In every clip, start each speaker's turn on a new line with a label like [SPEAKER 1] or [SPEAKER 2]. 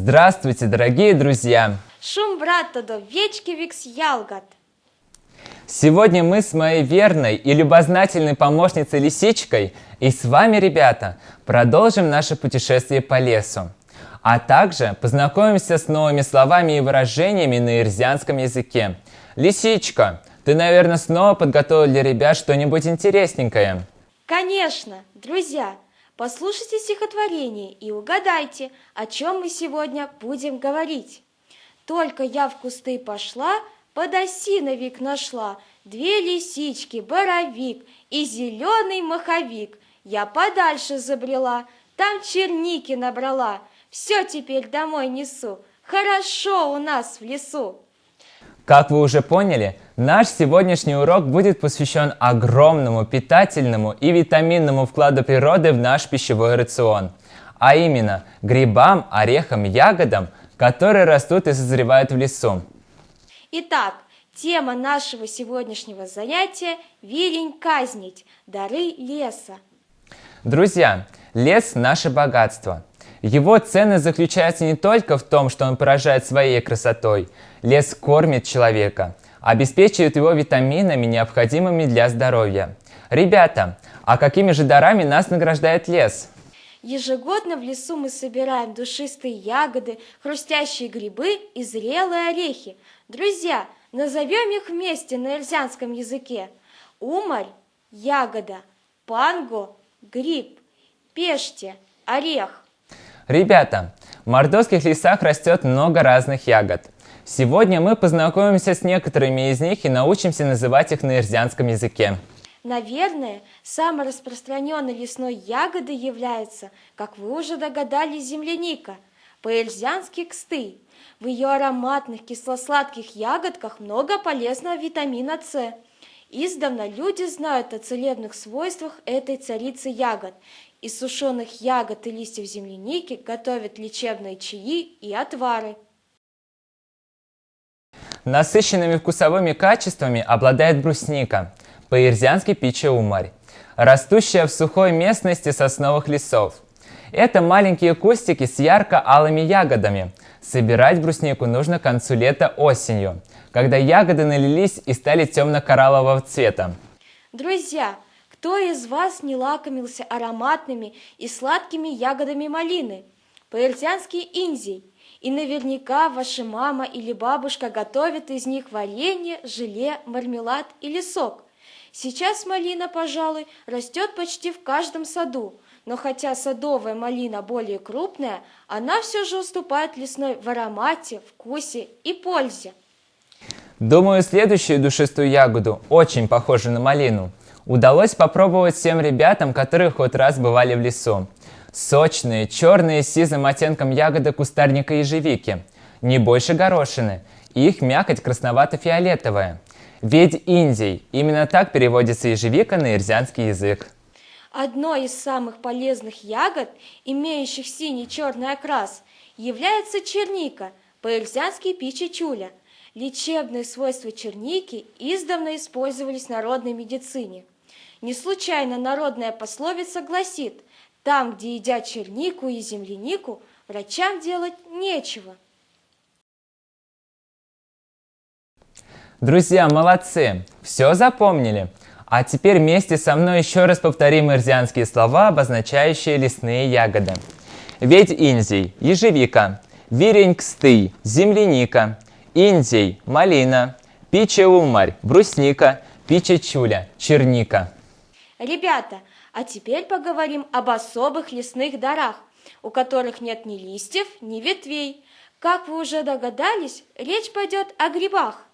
[SPEAKER 1] Здравствуйте, дорогие друзья!
[SPEAKER 2] Шум брата до вечки викс ялгат.
[SPEAKER 1] Сегодня мы с моей верной и любознательной помощницей Лисичкой и с вами, ребята, продолжим наше путешествие по лесу. А также познакомимся с новыми словами и выражениями на ирзианском языке. Лисичка, ты, наверное, снова подготовила для ребят что-нибудь интересненькое?
[SPEAKER 2] Конечно, друзья, послушайте стихотворение и угадайте, о чем мы сегодня будем говорить. Только я в кусты пошла, под осиновик нашла две лисички, боровик и зеленый маховик. Я подальше забрела, там черники набрала. Все теперь домой несу, хорошо у нас в лесу.
[SPEAKER 1] Как вы уже поняли, наш сегодняшний урок будет посвящен огромному питательному и витаминному вкладу природы в наш пищевой рацион, а именно грибам, орехам, ягодам, которые растут и созревают в лесу.
[SPEAKER 2] Итак, тема нашего сегодняшнего занятия – вилень казнить, дары леса.
[SPEAKER 1] Друзья, лес – наше богатство. Его ценность заключается не только в том, что он поражает своей красотой. Лес кормит человека, обеспечивает его витаминами, необходимыми для здоровья. Ребята, а какими же дарами нас награждает лес?
[SPEAKER 2] Ежегодно в лесу мы собираем душистые ягоды, хрустящие грибы и зрелые орехи. Друзья, назовем их вместе на эрзианском языке. Умарь – ягода, панго – гриб, пеште – орех.
[SPEAKER 1] Ребята, в мордовских лесах растет много разных ягод. Сегодня мы познакомимся с некоторыми из них и научимся называть их на эрзианском языке.
[SPEAKER 2] Наверное, самой распространенной лесной ягодой является, как вы уже догадались, земляника, по-эрзиански ксты. В ее ароматных кисло-сладких ягодках много полезного витамина С. Издавна люди знают о целебных свойствах этой царицы ягод. Из сушеных ягод и листьев земляники готовят лечебные чаи и отвары.
[SPEAKER 1] Насыщенными вкусовыми качествами обладает брусника, по-эрзиански пича-умарь, растущая в сухой местности сосновых лесов. Это маленькие кустики с ярко-алыми ягодами. Собирать бруснику нужно к концу лета осенью, когда ягоды налились и стали темно-кораллового цвета.
[SPEAKER 2] Друзья, кто из вас не лакомился ароматными и сладкими ягодами малины, по-эрзиански инзий? И наверняка ваша мама или бабушка готовят из них варенье, желе, мармелад или сок. Сейчас малина, пожалуй, растет почти в каждом саду, но хотя садовая малина более крупная, она все же уступает лесной в аромате, вкусе и пользе.
[SPEAKER 1] Думаю, следующую душистую ягоду, очень похожую на малину, удалось попробовать всем ребятам, которые хоть раз бывали в лесу. Сочные, черные с сизым оттенком ягоды кустарника ежевики, не больше горошины, и их мякоть красновато-фиолетовая. Ведь индий, именно так переводится ежевика на эрзианский язык.
[SPEAKER 2] Одной из самых полезных ягод, имеющих синий-черный окрас, является черника, по-эрзиански пича-чуля. Лечебные свойства черники издавна использовались в народной медицине. Не случайно народная пословица гласит: «Там, где едят чернику и землянику, врачам делать нечего».
[SPEAKER 1] Друзья, молодцы! Все запомнили? А теперь вместе со мной еще раз повторим эрзианские слова, обозначающие лесные ягоды. Ведь инзий – ежевика, вирень – ксты, земляника, индий – малина, пича-умарь – брусника, пича-чуля – черника.
[SPEAKER 2] Ребята, а теперь поговорим об особых лесных дарах, у которых нет ни листьев, ни ветвей. Как вы уже догадались, речь пойдет о грибах.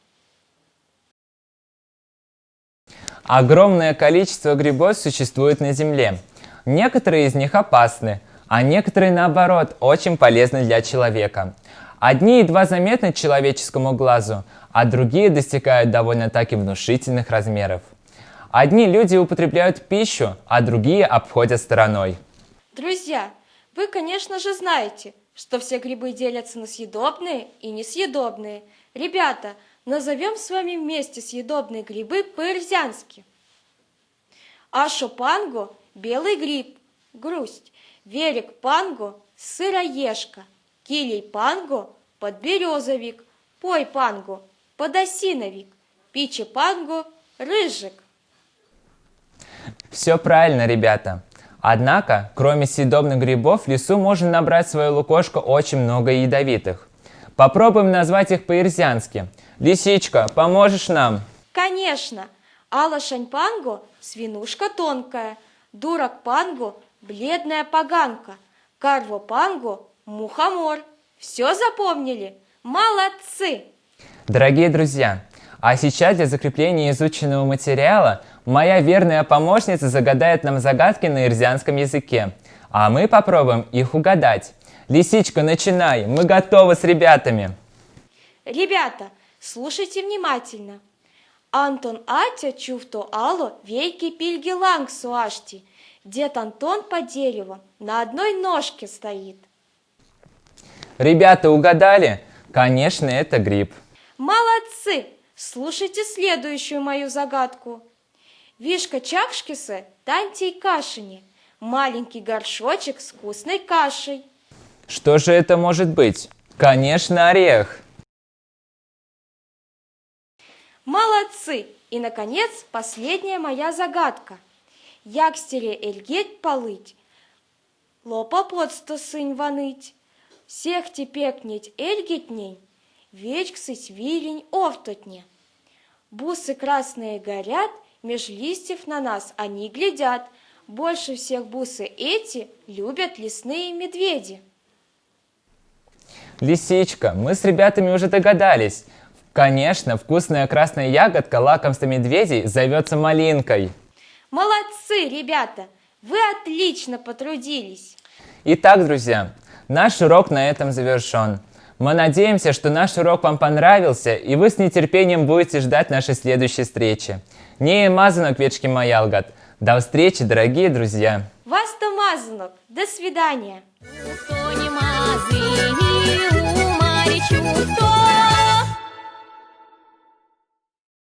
[SPEAKER 1] Огромное количество грибов существует на Земле. Некоторые из них опасны, а некоторые, наоборот, очень полезны для человека. Одни едва заметны человеческому глазу, а другие достигают довольно-таки внушительных размеров. Одни люди употребляют в пищу, а другие обходят стороной.
[SPEAKER 2] Друзья, вы, конечно же, знаете, что все грибы делятся на съедобные и несъедобные. Ребята, назовем с вами вместе съедобные грибы по-эрзиански. Ашо-панго – белый гриб, грусть. Верек-панго – сыроежка, Килей панго, подберезовик, пой панго, подосиновик, пичи панго, рыжик.
[SPEAKER 1] Все правильно, ребята. Однако, кроме съедобных грибов, в лесу можно набрать в свое лукошко очень много ядовитых. Попробуем назвать их по-ирзянски. Лисичка, поможешь нам?
[SPEAKER 2] Конечно, алашань панго – свинушка тонкая, дурак панго – бледная поганка, карво панго – мухомор. Все запомнили? Молодцы!
[SPEAKER 1] Дорогие друзья, а сейчас для закрепления изученного материала моя верная помощница загадает нам загадки на ирзианском языке, а мы попробуем их угадать. Лисичка, начинай, мы готовы с ребятами.
[SPEAKER 2] Ребята, слушайте внимательно. Антон Атя чуфто ало вейки пильги ланг суашти. Дед Антон по дереву на одной ножке стоит.
[SPEAKER 1] Ребята, угадали? Конечно, это гриб.
[SPEAKER 2] Молодцы! Слушайте следующую мою загадку. Вишка чакшкисы тантей кашине. Маленький горшочек с вкусной кашей.
[SPEAKER 1] Что же это может быть? Конечно, орех.
[SPEAKER 2] Молодцы! И, наконец, последняя моя загадка. Якстере эльгеть полыть, лопа подсто сынь ваныть, всех тепекнеть эльгетней, вечксыть вилень овтотне. Бусы красные горят, меж листьев на нас они глядят. Больше всех бусы эти любят лесные медведи.
[SPEAKER 1] Лисичка, мы с ребятами уже догадались. Конечно, вкусная красная ягодка лакомства медведей зовется малинкой.
[SPEAKER 2] Молодцы, ребята! Вы отлично потрудились.
[SPEAKER 1] Итак, друзья, наш урок на этом завершен. Мы надеемся, что наш урок вам понравился, и вы с нетерпением будете ждать нашей следующей встречи. Не мазанок вечки маялгат. До встречи, дорогие друзья!
[SPEAKER 2] Вас-то мазанок. До свидания.
[SPEAKER 3] Хто не мазині, у Марічу, хто